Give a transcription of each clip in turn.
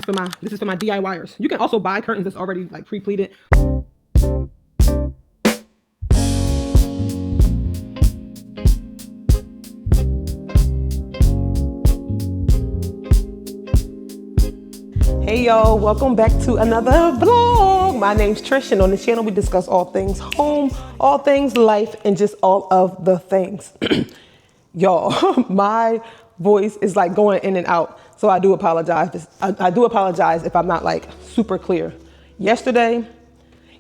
This is for my DIYers. You can also buy curtains that's already like pre-pleated. Hey y'all, welcome back to another vlog. My name's Trish, and on this channel we discuss all things home, all things life, and just all of the things. Y'all, my voice is like going in and out, so I do apologize. I do apologize if I'm not like super clear. Yesterday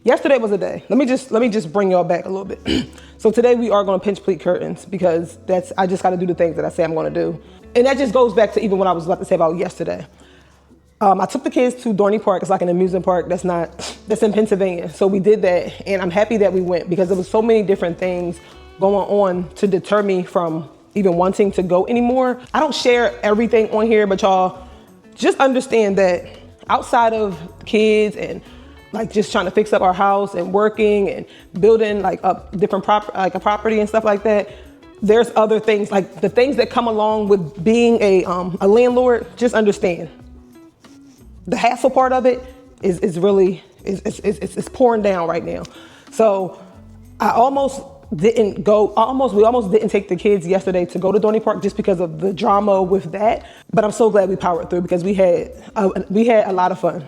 was a day. Let me just bring y'all back a little bit. So today we are going to pinch pleat curtains because I just got to do the things that I say I'm going to do, and that just goes back to even what I was about to say about yesterday. I took the kids to Dorney Park. It's like an amusement park that's in Pennsylvania. So we did that, and I'm happy that we went because there was so many different things going on to deter me from even wanting to go anymore. I don't share everything on here, but y'all just understand that outside of kids and like just trying to fix up our house and working and building like up different a property and stuff like that, there's other things, like the things that come along with being a landlord. Just understand. The hassle part of it is really pouring down right now. So I almost didn't go. We almost didn't take the kids yesterday to go to Dorney Park just because of the drama with that. But I'm so glad we powered through because we had a lot of fun.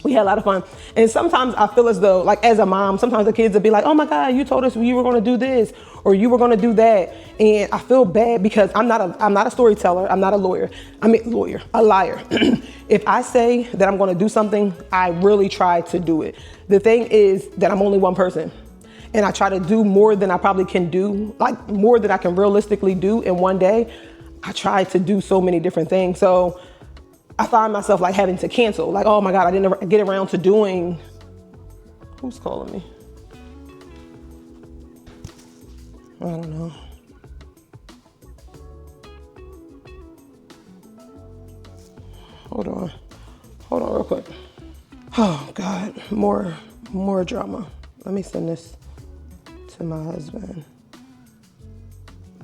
We had a lot of fun. And sometimes I feel as though, like as a mom, sometimes the kids will be like, oh my God, you told us you were going to do this or you were going to do that. And I feel bad because I'm not a storyteller. I'm not a lawyer. A liar. If I say that I'm going to do something, I really try to do it. The thing is that I'm only one person, and I try to do more than I probably can do, like more than I can realistically do in one day. I try to do so many different things. So I find myself like having to cancel, like, oh my God, I didn't get around to doing, who's calling me? I don't know. Hold on real quick. Oh God, more drama. Let me send this to my husband.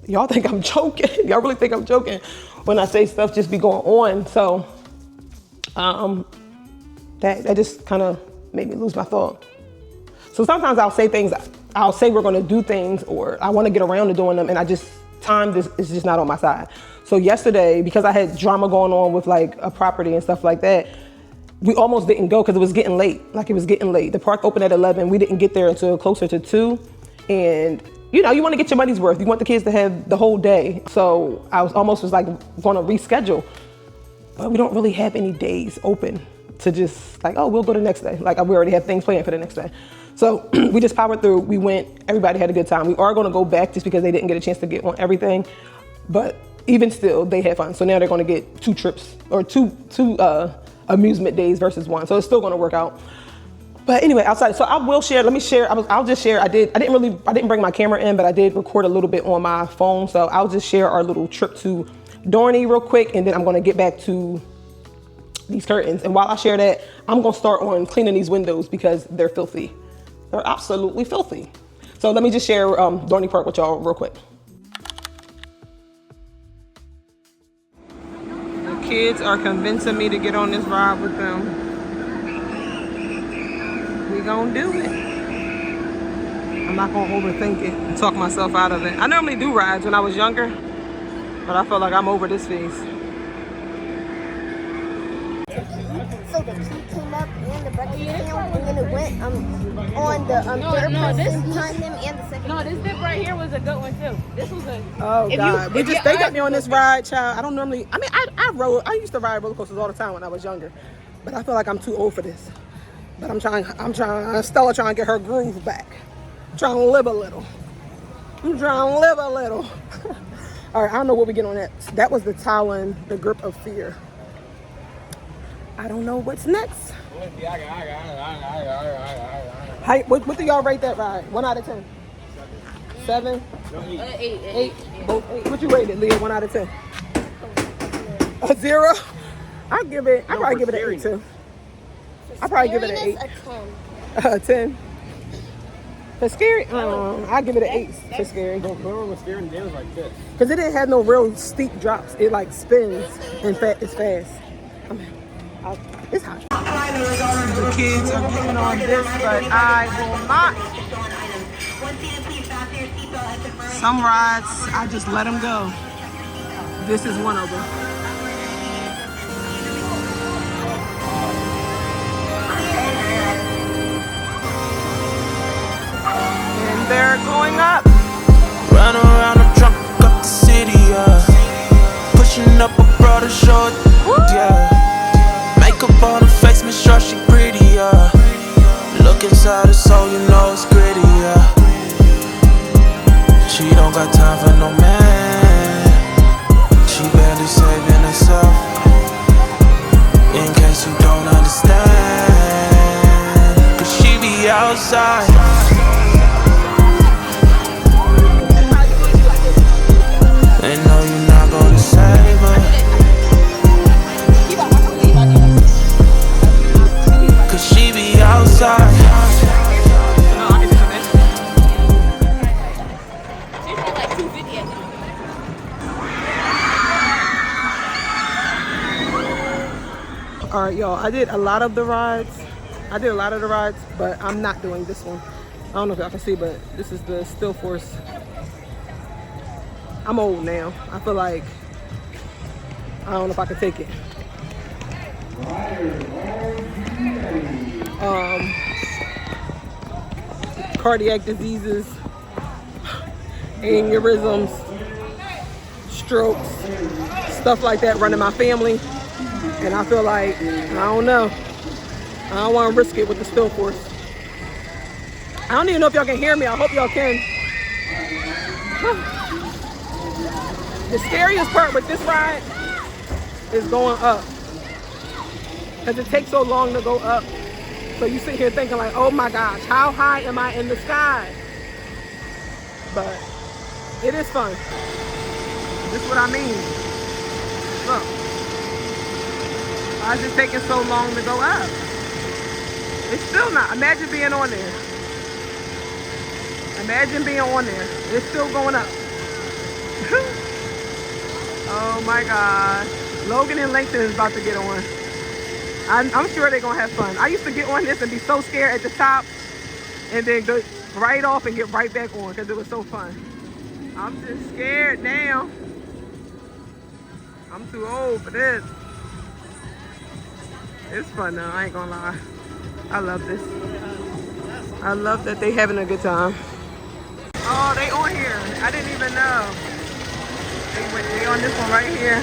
Y'all think I'm joking? Y'all really think I'm joking when I say stuff just be going on? So that just kind of made me lose my thought. So sometimes I'll say things, I'll say we're gonna do things or I wanna get around to doing them, and time is just not on my side. So yesterday, because I had drama going on with like a property and stuff like that, we almost didn't go because it was getting late. The park opened at 11. We didn't get there until closer to 2. And you want to get your money's worth. You want the kids to have the whole day. So I was going to reschedule, but we don't really have any days open to just like, oh, we'll go the next day. Like we already have things planned for the next day. So we just powered through. We went, everybody had a good time. We are going to go back just because they didn't get a chance to get on everything. But even still, they had fun. So now they're going to get 2 trips or two amusement days versus 1. So it's still going to work out. But anyway, outside, so I will share, let me share, I'll just share, I didn't bring my camera in, but I did record a little bit on my phone. So I'll just share our little trip to Dorney real quick, and then I'm gonna get back to these curtains. And while I share that, I'm gonna start on cleaning these windows because they're filthy. They're absolutely filthy. So let me just share Dorney Park with y'all real quick. The kids are convincing me to get on this ride with them. We gonna do it. I'm not gonna overthink it and talk myself out of it. I normally do rides when I was younger, but I feel like I'm over this phase. So the key came up and the breakfast sandwich, and then it went on the third person behind them and the second. No, this dip right here was a good one too. This was a. Oh God, they got me on this ride, child. I don't normally. I used to ride roller coasters all the time when I was younger, but I feel like I'm too old for this. But Stella trying to get her groove back. Trying to live a little. I'm trying to live a little. All right, I don't know what we get on that. That was the Talon, the grip of fear. I don't know what's next. What do y'all rate that ride? 1 out of 10? 7? 8. Both 8. What you rated, Leah? 1 out of 10? A 0? I'd probably give it an 8 too. I'd probably give it an 8. A 10. For scary, I'd give it an 8 for scary. Remember when Scary and Dan was like this? Because it didn't have no real steep drops. It like spins and it's fast. It's hot. The kids are getting on this, but I will not. Some rides, I just let them go. This is one of them. And they're going up. Run around, I'm drunk up the city, pushing up a broader short, yeah. Makeup on her face, make sure she pretty, Look inside her soul, you know it's gritty, She don't got time for no man. She barely saving herself. In case you don't understand, 'cause she be outside. They know you're not gonna save her, 'cause she be outside. All right, y'all, I did a lot of the rides. But I'm not doing this one. I don't know if y'all can see, but this is the Still Force. I'm old now. I feel like, I don't know if I can take it. Cardiac diseases, aneurysms, strokes, stuff like that run in my family. And I feel like, I don't know. I don't want to risk it with the Still Force. I don't even know if y'all can hear me. I hope y'all can. The scariest part with this ride is going up. Because it takes so long to go up. So you sit here thinking like, oh my gosh, how high am I in the sky? But it is fun. This is what I mean. Look. Why is it taking so long to go up? It's still not. Imagine being on there. Imagine being on there. It's still going up. Oh my God. Logan and Langston is about to get on. I'm sure they're going to have fun. I used to get on this and be so scared at the top and then go right off and get right back on because it was so fun. I'm just scared now. I'm too old for this. It's fun though, I ain't gonna lie. I love this. I love that they having a good time. Oh, they on here. I didn't even know. They on this one right here.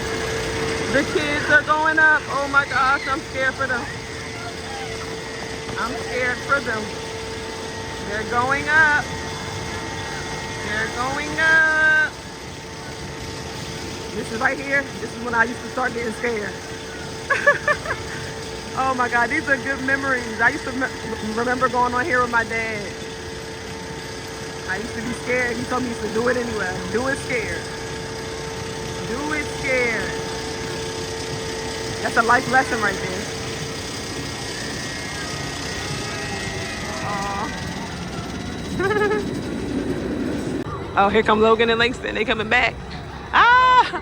The kids are going up. Oh my gosh, I'm scared for them. I'm scared for them. They're going up. They're going up. This is right here. This is when I used to start getting scared. Oh my God, these are good memories. I used to remember going on here with my dad. I used to be scared. He told me he used to do it anyway. Do it scared. Do it scared. That's a life lesson right there. Oh, here come Logan and Langston. They coming back. Ah!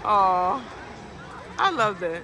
Oh, I love that.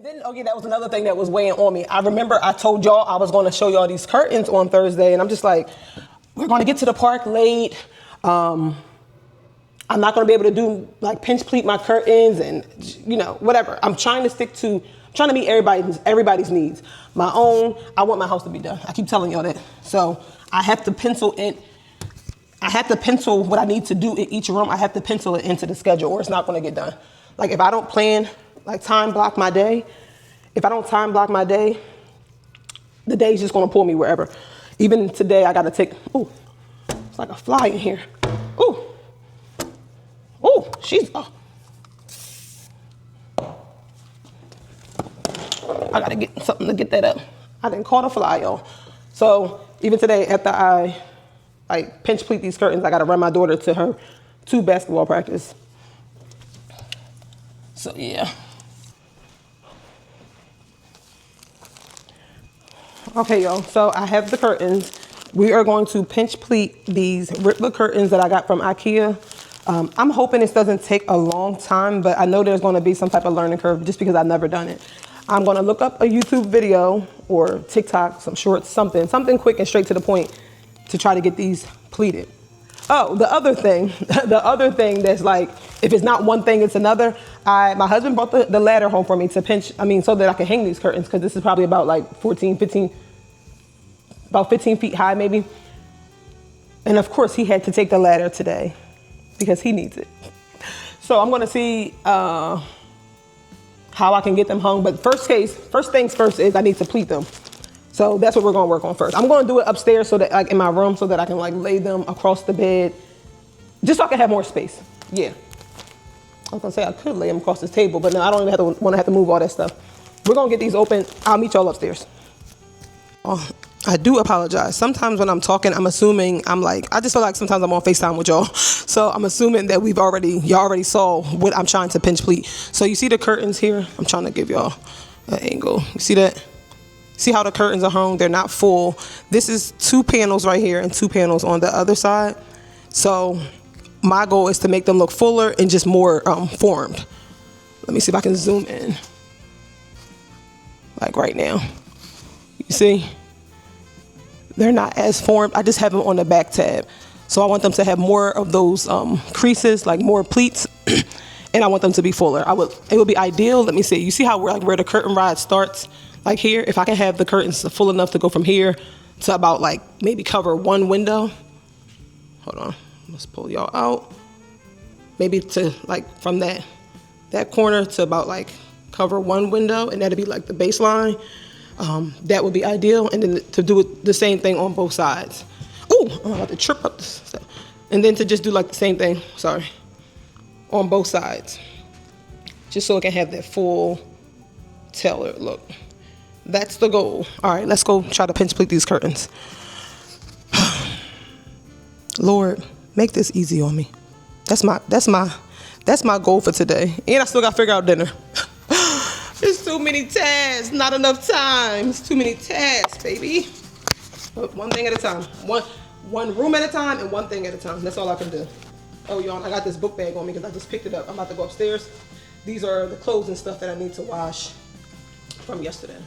Then, okay, that was another thing that was weighing on me. I remember I told y'all I was going to show y'all these curtains on Thursday, and I'm just like, we're going to get to the park late. I'm not going to be able to do like pinch pleat my curtains and, you know, whatever. I'm trying to meet everybody's needs. My own, I want my house to be done. I keep telling y'all that. So I have to pencil what I need to do in each room. I have to pencil it into the schedule or it's not going to get done. Like if I don't plan, like time block my day. If I don't time block my day, the day's just gonna pull me wherever. Even today, I gotta take, ooh, it's like a fly in here. Ooh, ooh, she's, oh. I gotta get something to get that up. I didn't call the fly, y'all. So even today, after I like pinch pleat these curtains, I gotta run my daughter to her 2 basketball practice. So yeah. Okay, y'all, so I have the curtains. We are going to pinch pleat these Rippler curtains that I got from IKEA. I'm hoping this doesn't take a long time, but I know there's gonna be some type of learning curve just because I've never done it. I'm gonna look up a YouTube video or TikTok, some shorts, something quick and straight to the point to try to get these pleated. Oh, the other thing that's like, if it's not one thing, it's another. My husband brought the ladder home for me to pinch, so that I can hang these curtains, because this is probably about like 15 feet high maybe. And of course he had to take the ladder today because he needs it. So I'm gonna see how I can get them hung. But first things first is I need to pleat them. So that's what we're gonna work on first. I'm gonna do it upstairs, so that like in my room, so that I can like lay them across the bed, just so I can have more space. Yeah. I was gonna say I could lay them across this table, but no, I don't even want to move all that stuff. We're gonna get these open. I'll meet y'all upstairs. Oh, I do apologize. Sometimes when I'm talking, I'm assuming I just feel like sometimes I'm on FaceTime with y'all. So I'm assuming that y'all already saw what I'm trying to pinch pleat. So you see the curtains here? I'm trying to give y'all an angle. You see that? See how the curtains are hung? They're not full. This is 2 panels right here and 2 panels on the other side. So my goal is to make them look fuller and just more formed. Let me see if I can zoom in. Like right now. You see? They're not as formed. I just have them on the back tab. So I want them to have more of those creases, like more pleats. And I want them to be fuller. It would be ideal. Let me see. You see how where the curtain rod starts? Like here, if I can have the curtains full enough to go from here to about like maybe cover 1 window. Hold on, let's pull y'all out. Maybe to like from that corner to about like cover 1 window, and that'd be like the baseline. That would be ideal. And then to do it the same thing on both sides. Oh, I'm about to trip up this stuff. And then to just do like the same thing, on both sides. Just so it can have that full tailored look. That's the goal. All right, let's go try to pinch pleat these curtains. Lord, make this easy on me. That's my goal for today. And I still got to figure out dinner. There's too many tasks, not enough time. It's too many tasks, baby. But one thing at a time. One room at a time and one thing at a time. That's all I can do. Oh, y'all, I got this book bag on me because I just picked it up. I'm about to go upstairs. These are the clothes and stuff that I need to wash from yesterday.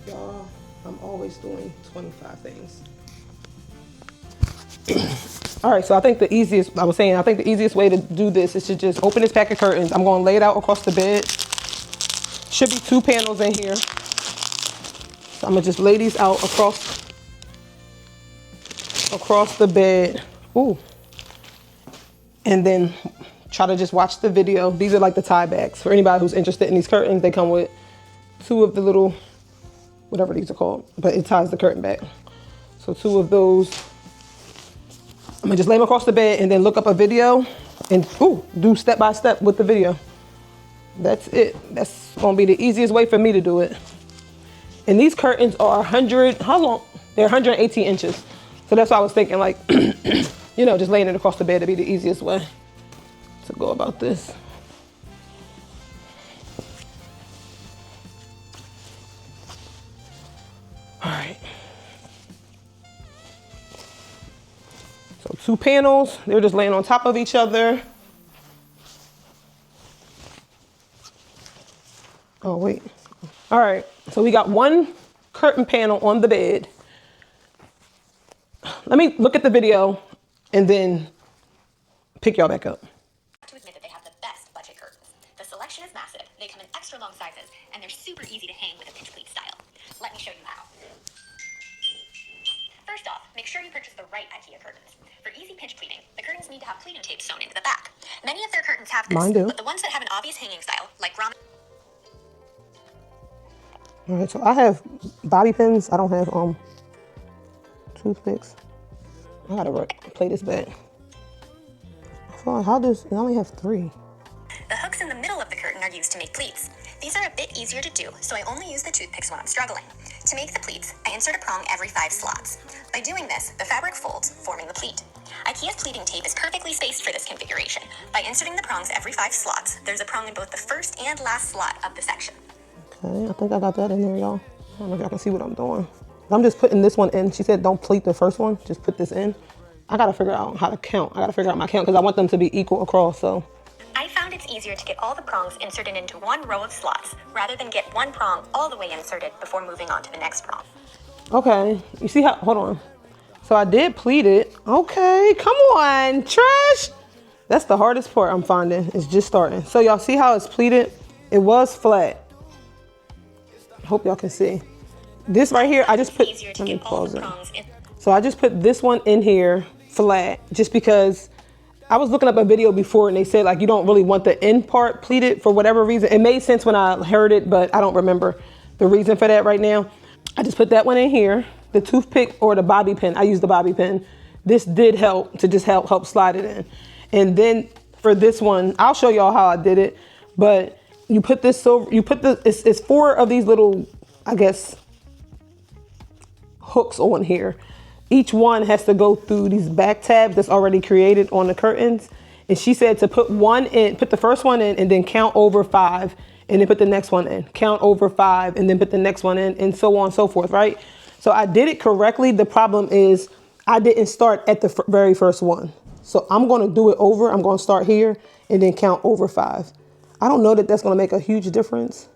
Y'all, I'm always doing 25 things. All right, so I think the easiest way to do this is to just open this pack of curtains. I'm going to lay it out across the bed. Should be 2 panels in here. So I'm going to just lay these out across the bed. Ooh. And then try to just watch the video. These are like the tie backs. For anybody who's interested in these curtains, they come with 2 of the little, whatever these are called, but it ties the curtain back. So 2 of those. I'm gonna just lay them across the bed and then look up a video and do step by step with the video. That's it. That's gonna be the easiest way for me to do it. And these curtains are 100, how long? They're 118 inches. So that's why I was thinking like, just laying it across the bed to be the easiest way to go about this. All right. So 2 panels, they're just laying on top of each other. Oh, wait. All right, so we got 1 curtain panel on the bed. Let me look at the video and then pick y'all back up. To admit that they have the best budget curtains. The selection is massive. They come in extra long sizes, and they're super easy to hang with a pinch pleat style. Let me show you how. First off, make sure you purchase the right IKEA curtains. For easy pinch pleating, the curtains need to have pleating tape sewn into the back. Many of their curtains have this, Mine do. but the ones that have an obvious hanging style, like ramen. All right, so I have bobby pins. I don't have toothpicks. I gotta play this back. I feel like I only have 3. The hooks in the middle of the curtain are used to make pleats. These are a bit easier to do, so I only use the toothpicks when I'm struggling. To make the pleats, I insert a prong every 5 slots. By doing this, the fabric folds, forming the pleat. IKEA's pleating tape is perfectly spaced for this configuration. By inserting the prongs every 5 slots, there's a prong in both the first and last slot of the section. Okay, I think I got that in there, y'all. I don't know if y'all can see what I'm doing. I'm just putting this one in. She said don't pleat the first one, just put this in. I gotta figure out how to count. I gotta figure out my count because I want them to be equal across, so. I found it's easier to get all the prongs inserted into one row of slots rather than get one prong all the way inserted before moving on to the next prong. Okay, you see how, hold on. So I did pleat it. Okay, come on, Trish. That's the hardest part I'm finding, is just starting. So y'all see how it's pleated? It was flat. Hope y'all can see. This right here, I just put, let me pause it. So I just put this one in here flat, just because I was looking up a video before and they said like you don't really want the end part pleated for whatever reason. It made sense when I heard it, but I don't remember the reason for that right now. I just put that one in here, the toothpick or the bobby pin. I use the bobby pin. This did help to just help slide it in. And then for this one, I'll show y'all how I did it, but you put this, so you put the, it's 4 of these little, I guess, hooks on here. Each one has to go through these back tabs that's already created on the curtains. And she said to put one in, put the first one in and then count over 5 and then put the next one in, count over 5 and then put the next one in, and so on and so forth, right? So I did it correctly. The problem is I didn't start at the very first one. So I'm going to do it over. I'm going to start here and then count over 5. I don't know that that's going to make a huge difference,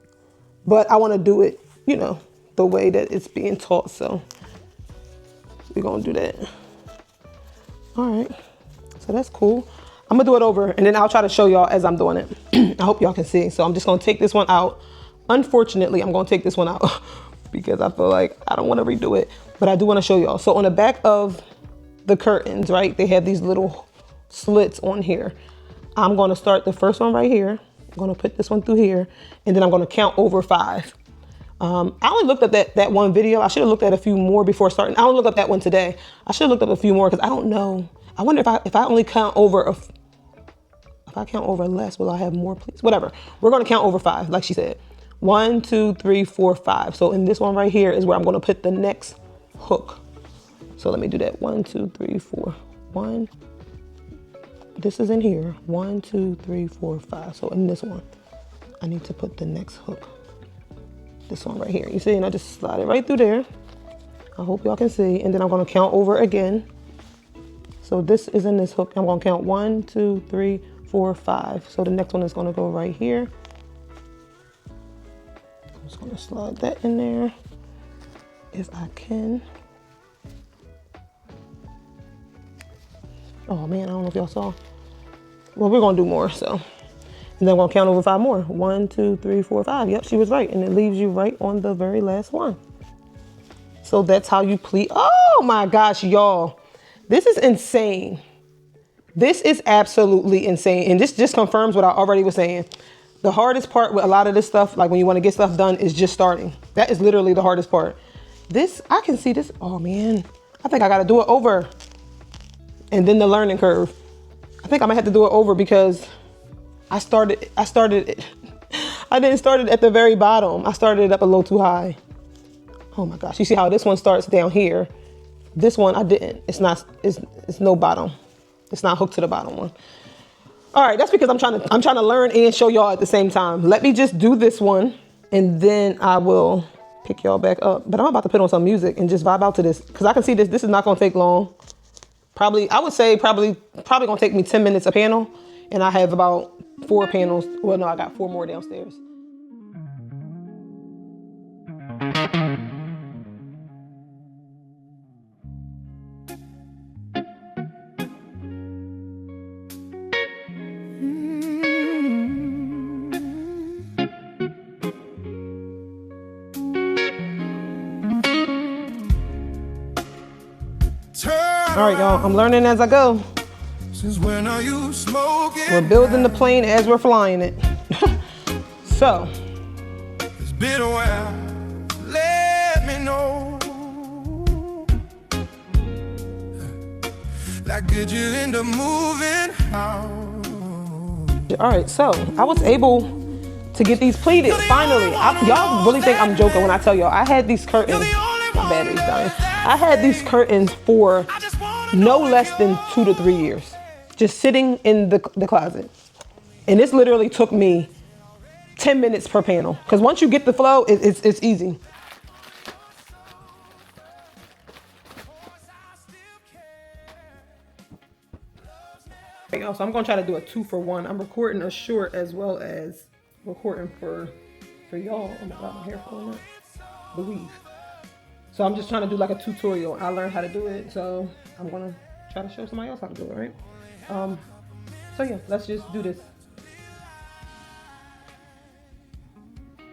but I want to do it, you know, the way that it's being taught. So we're going to do that. All right. So that's cool. I'm going to do it over and then I'll try to show y'all as I'm doing it. I hope y'all can see. So I'm just going to take this one out. Unfortunately, I'm going to take this one out because I feel like I don't want to redo it, but I do want to show y'all. So on the back of the curtains, right, they have these little slits on here. I'm going to start the first one right here. I'm going to put this one through here and then I'm going to count over 5. I only looked at that one video. I should have looked at a few more before starting. I don't look up that one today. I should have looked up a few more because I don't know. I wonder if I only count over, if I count over less, will I have more pleats? Whatever. We're going to count over 5, like she said. 1, 2, 3, 4, 5. So in this one right here is where I'm going to put the next hook. So let me do that. 1, 2, 3, 4. 1. This is in here. 1, 2, 3, 4, 5. So in this one, I need to put the next hook. This one right here. You see, and I just slide it right through there. I hope y'all can see. And then I'm going to count over again. So this is in this hook. I'm going to count 1, 2, 3, 4, 5. So the next one is going to go right here. I'm just going to slide that in there if I can. Oh man, I don't know if y'all saw. Well, we're going to do more, so. And then I'm going to count over 5 more. 1, 2, 3, 4, 5. Yep, she was right. And it leaves you right on the very last one. So that's how you pleat. Oh my gosh, y'all. This is insane. This is absolutely insane. And this just confirms what I already was saying. The hardest part with a lot of this stuff, like when you want to get stuff done, is just starting. That is literally the hardest part. This, I can see this. Oh man, I think I got to do it over. And then the learning curve. I think I might have to do it over because I didn't start it at the very bottom. I started it up a little too high. Oh my gosh. You see how this one starts down here? This one I didn't. It's no bottom. It's not hooked to the bottom one. All right, that's because I'm trying to learn and show y'all at the same time. Let me just do this one and then I will pick y'all back up. But I'm about to put on some music and just vibe out to this because I can see this is not gonna take long. I would say probably gonna take me 10 minutes a panel, and I have about 4 panels. Well, no, I got 4 more downstairs. All right, y'all, I'm learning as I go. Since when are you smoking? We're building the plane as we're flying it. So. It's been a while. Let me know. Like, did you end up moving out? All right, so I was able to get these pleated. Finally, y'all really think I'm joking when I tell y'all I had these curtains. My battery's dying. I had these curtains for no less than 2 to 3 years, just sitting in the closet. And this literally took me 10 minutes per panel. Because once you get the flow, it's easy. So I'm gonna try to do a 2-for-1. I'm recording a short as well as recording for y'all. Oh my God, my hair falling out. The weave. So I'm just trying to do like a tutorial. I learned how to do it, so I'm gonna try to show somebody else how to do it, right? So yeah, let's just do this.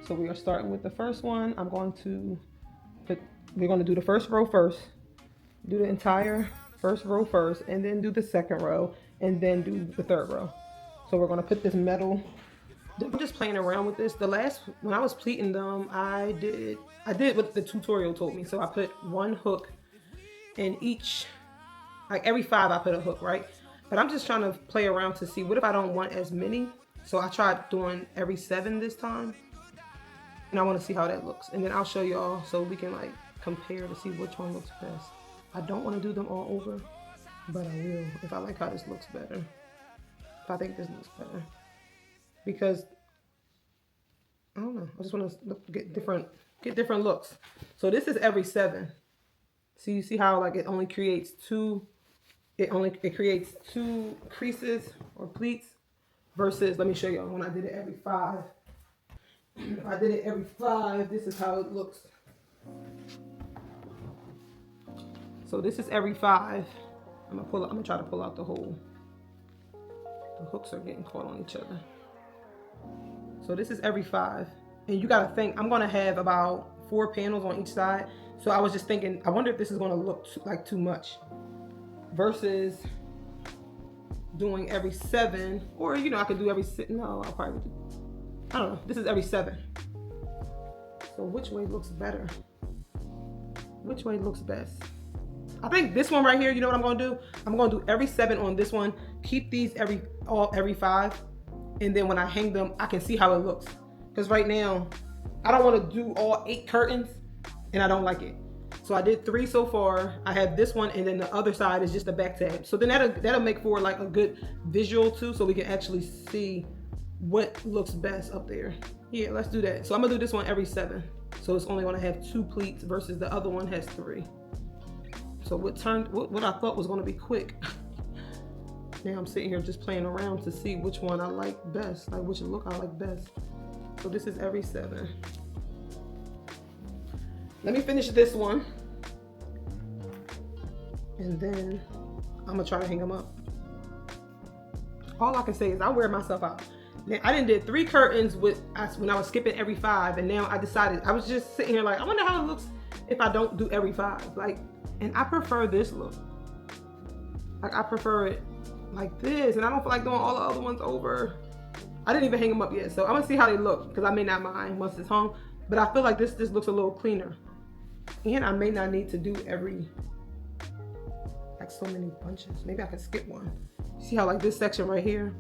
So we are starting with the first one. We're gonna do the first row first, do the entire first row first, and then do the second row, and then do the third row. So we're gonna put this metal. I'm just playing around with this. When I was pleating them, I did what the tutorial told me. So I put one hook in each, like every 5 I put a hook, right? But I'm just trying to play around to see what if I don't want as many. So I tried doing every 7 this time. And I want to see how that looks. And then I'll show y'all so we can like compare to see which one looks best. I don't want to do them all over, but I will if I like how this looks better. If I think this looks better. Because, I don't know, I just want to get different looks. So this is every 7. So you see how like it only creates 2, it creates 2 creases or pleats versus, let me show y'all when I did it every 5. If I did it every 5, this is how it looks. So this is every 5. I'm gonna try to pull out the hole. The hooks are getting caught on each other. So this is every 5. And you gotta think, I'm gonna have about 4 panels on each side. So I was just thinking, I wonder if this is gonna look like too much versus doing every 7, or you know, I could do every 6. No, I'll probably do, I don't know. This is every 7. So which way looks better? Which way looks best? I think this one right here, you know what I'm gonna do? I'm gonna do every 7 on this one. Keep these every 5. And then when I hang them, I can see how it looks. Because right now, I don't wanna do all 8 curtains and I don't like it. So I did 3 so far. I have this one and then the other side is just a back tab. So then that'll make for like a good visual too, so we can actually see what looks best up there. Yeah, let's do that. So I'm gonna do this one every 7. So it's only gonna have 2 pleats versus the other one has 3. So what I thought was gonna be quick. Now I'm sitting here just playing around to see which one I like best, like which look I like best. So this is every 7. Let me finish this one. And then I'm gonna try to hang them up. All I can say is I wear myself out. Now, I did 3 curtains when I was skipping every 5, and now I decided, I was just sitting here like, I wonder how it looks if I don't do every 5. Like, and I prefer this look. Like, I prefer it like this, and I don't feel like doing all the other ones over. I didn't even hang them up yet, so I'm gonna see how they look, because I may not mind once it's hung, but I feel like this looks a little cleaner. And I may not need to do every, like so many bunches. Maybe I can skip one. See how like this section right here,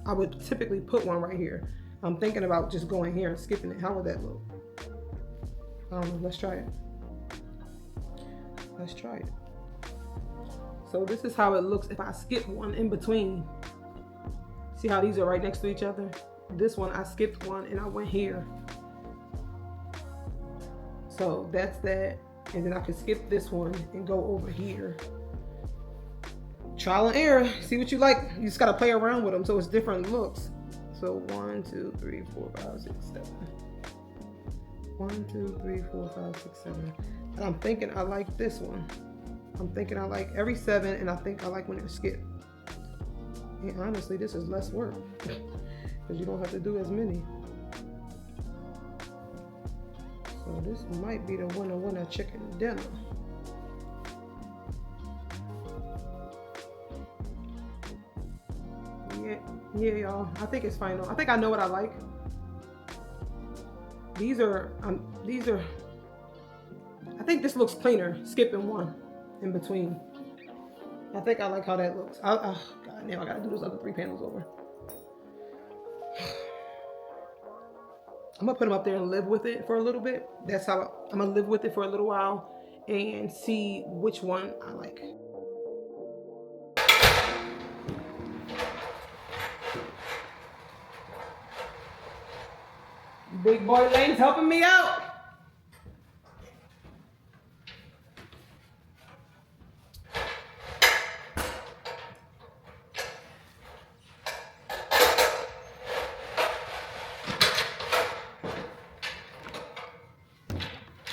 I would typically put one right here. I'm thinking about just going here and skipping it. How would that look? I don't know, let's try it. Let's try it. So this is how it looks if I skip one in between. See how these are right next to each other? This one, I skipped one and I went here. So that's that. And then I could skip this one and go over here. Trial and error. See what you like. You just gotta play around with them so it's different looks. So 1, 2, 3, 4, 5, 6, 7. 1, 2, 3, 4, 5, 6, 7. And I'm thinking I like this one. I'm thinking I like every 7, and I think I like when they're skipped. And honestly, this is less work because you don't have to do as many. So this might be the winner chicken dinner. Yeah, y'all. I think it's final. I think I know what I like. These are. I think this looks cleaner. Skipping one in between. I think I like how that looks. Oh God, now I gotta do those other 3 panels over. I'm gonna put them up there and live with it for a little bit. That's how I'm gonna live with it for a little while and see which one I like. Big boy Lane's helping me out.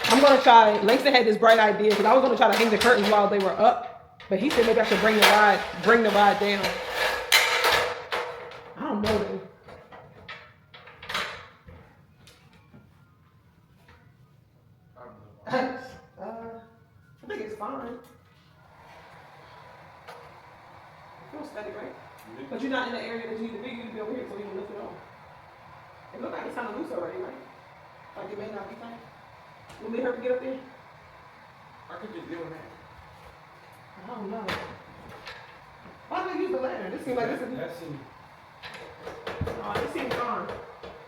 I'm gonna try, Langston had this bright idea because I was gonna try to hang the curtains while they were up, but he said maybe I should bring the ride down. I don't know though. I think it's fine. It feels steady, right? But you're not in the area that you need to be. You need to be over here so we can lift it off. It looks like it's kind of loose already, right? Like it may not be tight. You want me to hurry to get up there? I could just deal with that. I don't know. Why do they use the ladder? This seems like this is... That's in... Oh, this seems fine.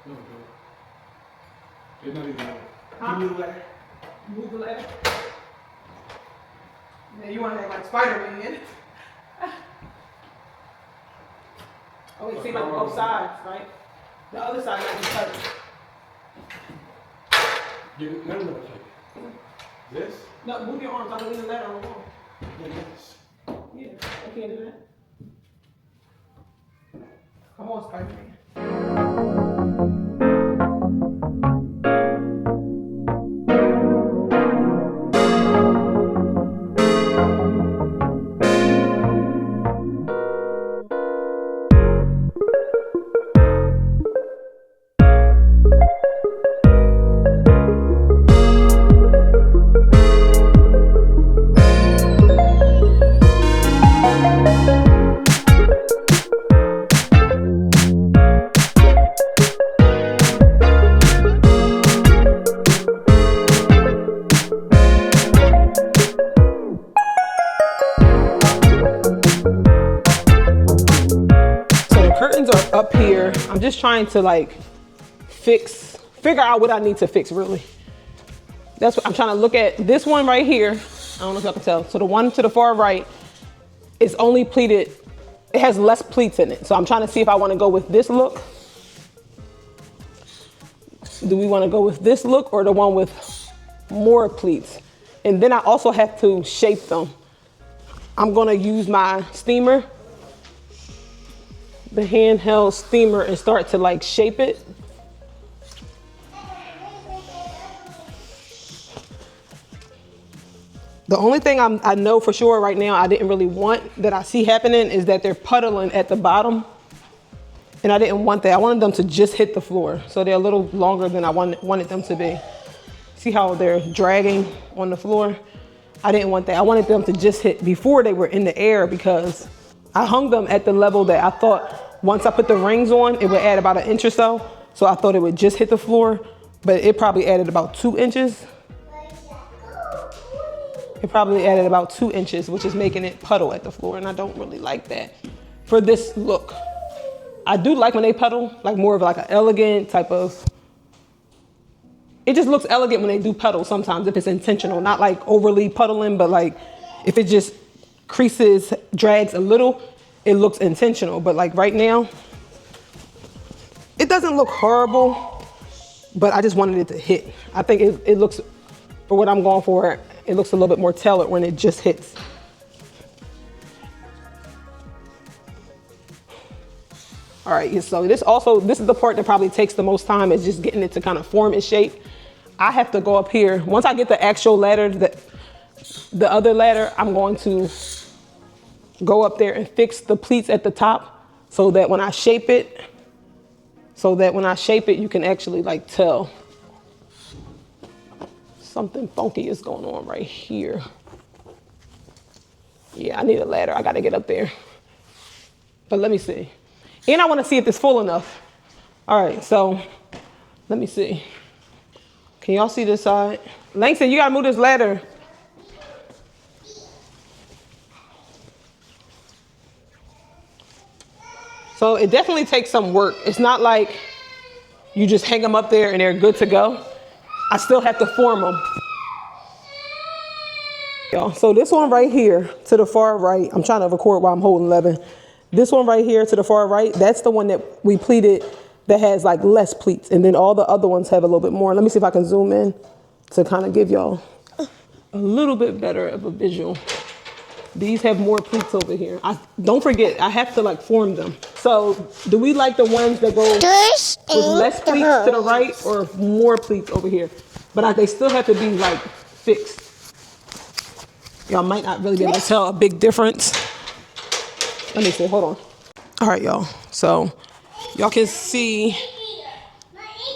No, it's not even... Huh? You move the ladder? Move the ladder. Yeah, you want to act like Spider-Man. Oh, it seems like both sides, right? The other side might be tight. No. This? No, move your arms. I can leave the ladder on the wall. This. Yeah, I can't do that. Come on, Spider-Man. Are up here. I'm just trying to like figure out what I need to fix really. That's what I'm trying to look at. This one right here, I don't know if y'all can tell. So the one to the far right is only pleated. It has less pleats in it. So I'm trying to see if I want to go with this look. Do we want to go with this look or the one with more pleats? And then I also have to shape them. I'm going to use my steamer, the handheld steamer, and start to like shape it. The only thing I know for sure right now I didn't really want that I see happening is that they're puddling at the bottom. And I didn't want that. I wanted them to just hit the floor. So they're a little longer than I wanted them to be. See how they're dragging on the floor? I didn't want that. I wanted them to just hit before they were in the air because I hung them at the level that I thought once I put the rings on, it would add about 1 inch or so. So I thought it would just hit the floor, but it probably added about 2 inches. It probably added about 2 inches, which is making it puddle at the floor. And I don't really like that for this look. I do like when they puddle, like more of like an elegant type of, it just looks elegant when they do puddle sometimes if it's intentional, not like overly puddling, but like if it just creases, drags a little, it looks intentional. But like right now, it doesn't look horrible, but I just wanted it to hit. I think it looks, for what I'm going for, it looks a little bit more tailored when it just hits. All right, so this is the part that probably takes the most time, is just getting it to kind of form its shape. I have to go up here. Once I get the actual ladder, the other ladder, I'm going to go up there and fix the pleats at the top so that when I shape it, you can actually like tell something funky is going on right here. Yeah, I need a ladder. I got to get up there. But let me see. And I want to see if it's full enough. All right, so let me see. Can y'all see this side? Langston, you got to move this ladder. So it definitely takes some work. It's not like you just hang them up there and they're good to go. I still have to form them. So this one right here to the far right, I'm trying to record while I'm holding 11. This one right here to the far right, that's the one that we pleated that has like less pleats. And then all the other ones have a little bit more. Let me see if I can zoom in to kind of give y'all a little bit better of a visual. These have more pleats over here. Don't forget, I have to like form them. So do we like the ones that go with less pleats to the right or more pleats over here? But they still have to be like fixed. Y'all might not really be able to tell a big difference. Let me see, hold on. All right, y'all. So y'all can see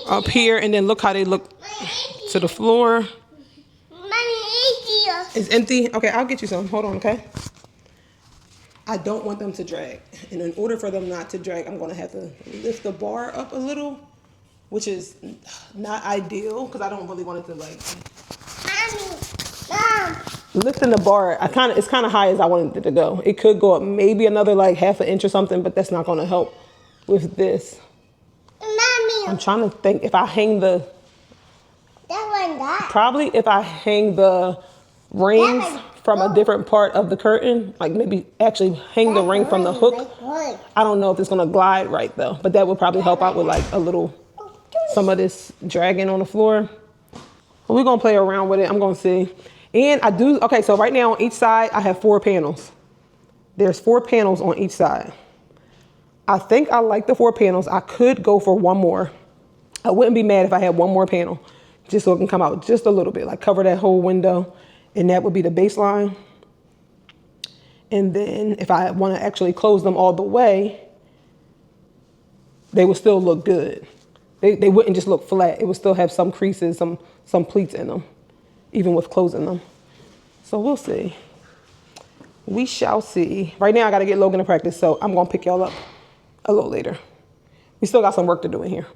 up here and then look how they look to the floor. It's empty. Okay, I'll get you some. Hold on, okay? I don't want them to drag. And in order for them not to drag, I'm going to have to lift the bar up a little, which is not ideal because I don't really want it to like... Lifting the bar, it's kind of high as I wanted it to go. It could go up maybe another like half an inch or something, but that's not going to help with this. I'm trying to think if I hang probably if I hang the rings from a different part of the curtain, like maybe actually hang the ring from the hook. I don't know if it's going to glide right though, but that would probably help out with like some of this dragging on the floor. But we're going to play around with it. I'm going to see. And okay, so right now on each side, I have 4 panels. There's 4 panels on each side. I think I like the 4 panels. I could go for one more. I wouldn't be mad if I had one more panel, just so it can come out just a little bit, like cover that whole window. And that would be the baseline. And then if I want to actually close them all the way, they would still look good. They wouldn't just look flat. It would still have some creases, some pleats in them, even with closing them. So we'll see. We shall see. Right now I got to get Logan to practice, so I'm going to pick y'all up a little later. We still got some work to do in here.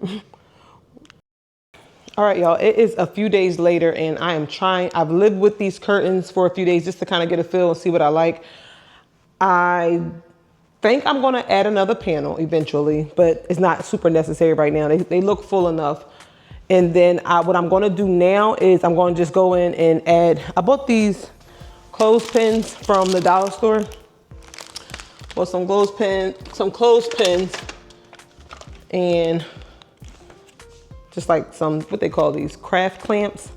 All right, y'all, it is a few days later and I've lived with these curtains for a few days just to kind of get a feel and see what I like. I think I'm going to add another panel eventually, but it's not super necessary right now. They look full enough. And then what I'm going to do now is I'm going to just go in and add, I bought these clothespins from the dollar store. Bought some clothespins and just like what they call these, craft clamps.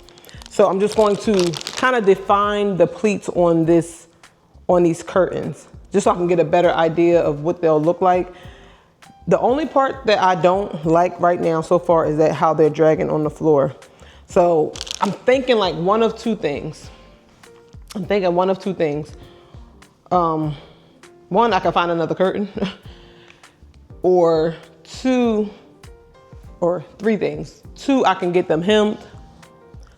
So I'm just going to kind of define the pleats on these curtains, just so I can get a better idea of what they'll look like. The only part that I don't like right now so far is how they're dragging on the floor. So I'm thinking like one of two things. One, I can find another curtain or 2 or 3 things. 2, I can get them hemmed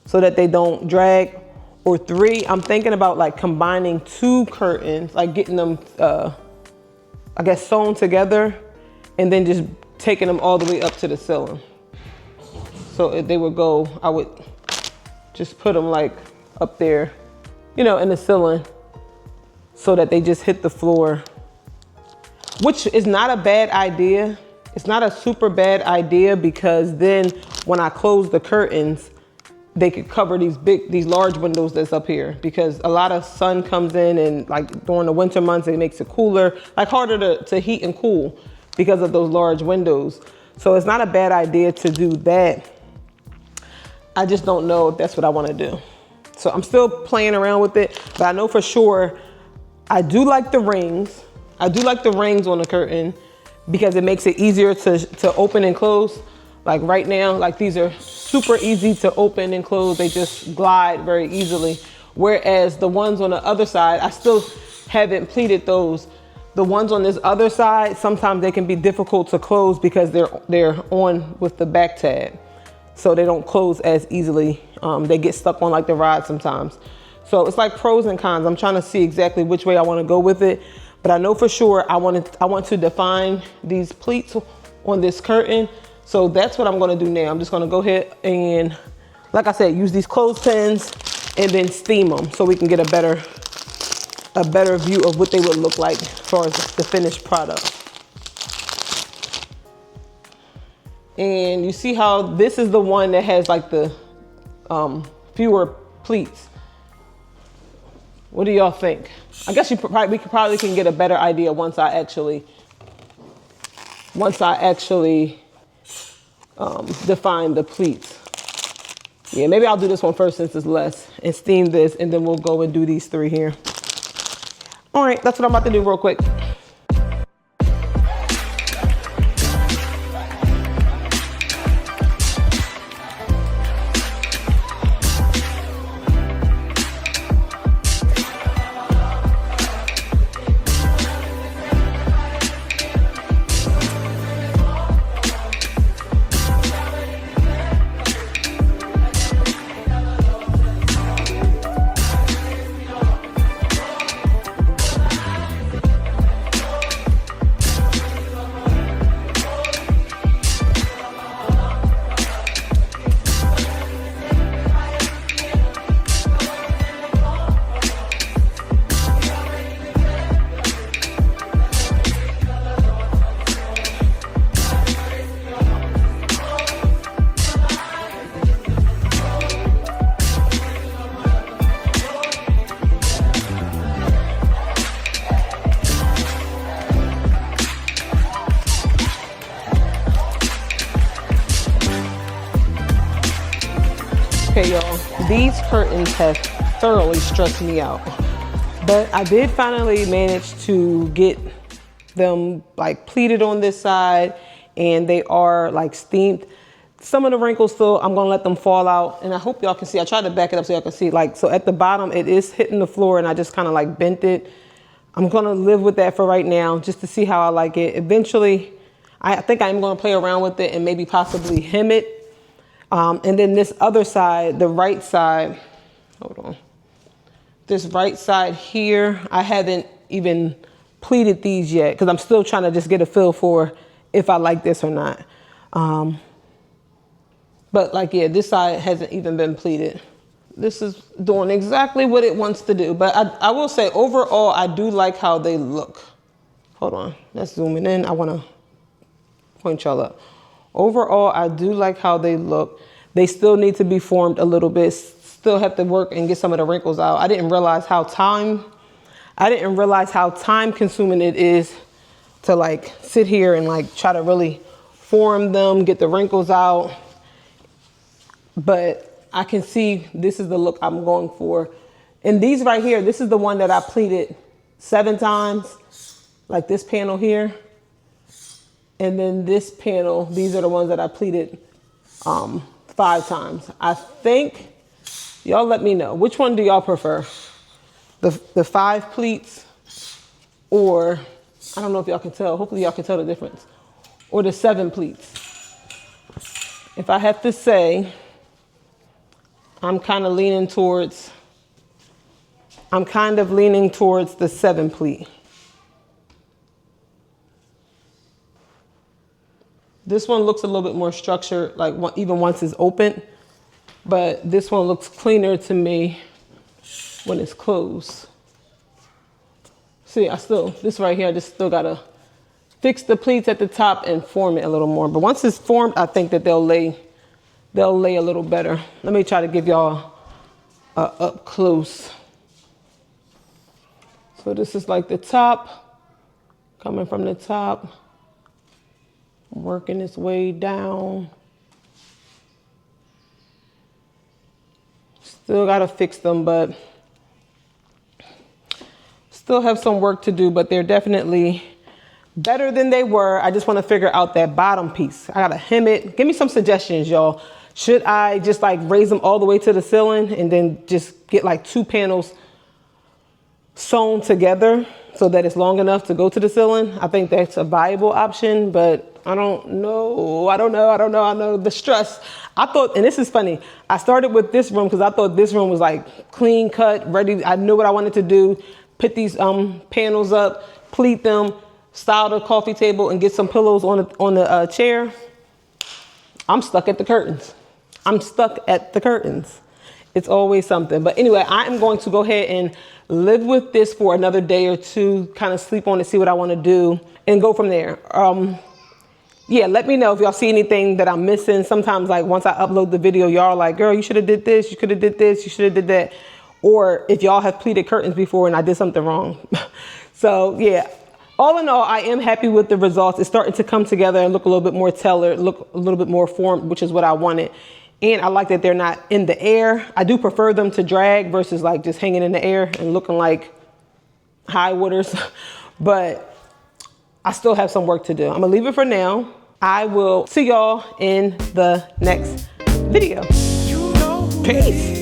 so that they don't drag. Or 3, I'm thinking about like combining 2 curtains, like getting them, I guess, sewn together and then just taking them all the way up to the ceiling. So if they would go, I would just put them like up there, in the ceiling so that they just hit the floor, which is not a bad idea. It's not a super bad idea because then when I close the curtains, they could cover these large windows that's up here because a lot of sun comes in and like during the winter months, it makes it cooler, like harder to heat and cool because of those large windows. So it's not a bad idea to do that. I just don't know if that's what I want to do. So I'm still playing around with it, but I know for sure I do like the rings. I do like the rings on the curtain because it makes it easier to open and close. Like right now, like these are super easy to open and close. They just glide very easily. Whereas the ones on the other side, I still haven't pleated those. The ones on this other side, sometimes they can be difficult to close because they're on with the back tab. So they don't close as easily. They get stuck on like the rod sometimes. So it's like pros and cons. I'm trying to see exactly which way I want to go with it. But I know for sure I want to define these pleats on this curtain. So that's what I'm going to do now. I'm just going to go ahead and, like I said, use these clothespins and then steam them so we can get a better view of what they would look like as far as the finished product. And you see how this is the one that has like the fewer pleats. What do y'all think? I guess we probably can get a better idea once I actually define the pleats. Yeah, maybe I'll do this one first since it's less and steam this, and then we'll go and do these 3 here. All right, that's what I'm about to do real quick. Okay, y'all, these curtains have thoroughly stressed me out, but I did finally manage to get them like pleated on this side, and they are like steamed. Some of the wrinkles still, I'm gonna let them fall out, and I hope y'all can see. I tried to back it up so y'all can see, like, so at the bottom it is hitting the floor, and I just kind of like bent it. I'm gonna live with that for right now, just to see how I like it. Eventually, I think I'm gonna play around with it and maybe possibly hem it. And then this other side, the right side, hold on. This right side here, I haven't even pleated these yet because I'm still trying to just get a feel for if I like this or not. But like, yeah, this side hasn't even been pleated. This is doing exactly what it wants to do. But I will say overall, I do like how they look. Hold on, let's zoom in. I wanna point y'all up. Overall, I do like how they look. They still need to be formed a little bit. Still have to work and get some of the wrinkles out. I didn't realize how time consuming it is to like sit here and like try to really form them, get the wrinkles out. But I can see this is the look I'm going for. And these right here, this is the one that I pleated 7 times, like this panel here. And then this panel, these are the ones that I pleated 5 times. I think, y'all let me know, which one do y'all prefer? The 5 pleats, or, I don't know if y'all can tell, hopefully y'all can tell the difference, or the 7 pleats. If I have to say, I'm kind of leaning towards the 7 pleat. This one looks a little bit more structured, like even once it's open, but this one looks cleaner to me when it's closed. See, this right here, I just still gotta fix the pleats at the top and form it a little more. But once it's formed, I think that they'll lay a little better. Let me try to give y'all up close. So this is like the top, coming from the top. Working its way down. Still gotta fix them, but still have some work to do, but they're definitely better than they were. I just wanna figure out that bottom piece. I gotta hem it. Give me some suggestions, y'all. Should I just like raise them all the way to the ceiling and then just get like 2 panels sewn together so that it's long enough to go to the ceiling? I think that's a viable option, but I don't know. I know the stress. I thought, and this is funny, I started with this room because I thought this room was like clean cut, ready. I knew what I wanted to do. Put these panels up, pleat them, style the coffee table, and get some pillows on the chair. I'm stuck at the curtains. It's always something. But anyway, I am going to go ahead and live with this for another day or two, kind of sleep on it, see what I want to do, and go from there. yeah, let me know if y'all see anything that I'm missing. Sometimes like once I upload the video, y'all are like, girl, you should have did this, you could have did this, you should have did that. Or if y'all have pleated curtains before and I did something wrong. So yeah, all in all, I am happy with the results. It's starting to come together and look a little bit more tailored, look a little bit more formed, which is what I wanted. And I like that they're not in the air. I do prefer them to drag versus like just hanging in the air and looking like high waters. But I still have some work to do. I'm gonna leave it for now. I will see y'all in the next video. Peace.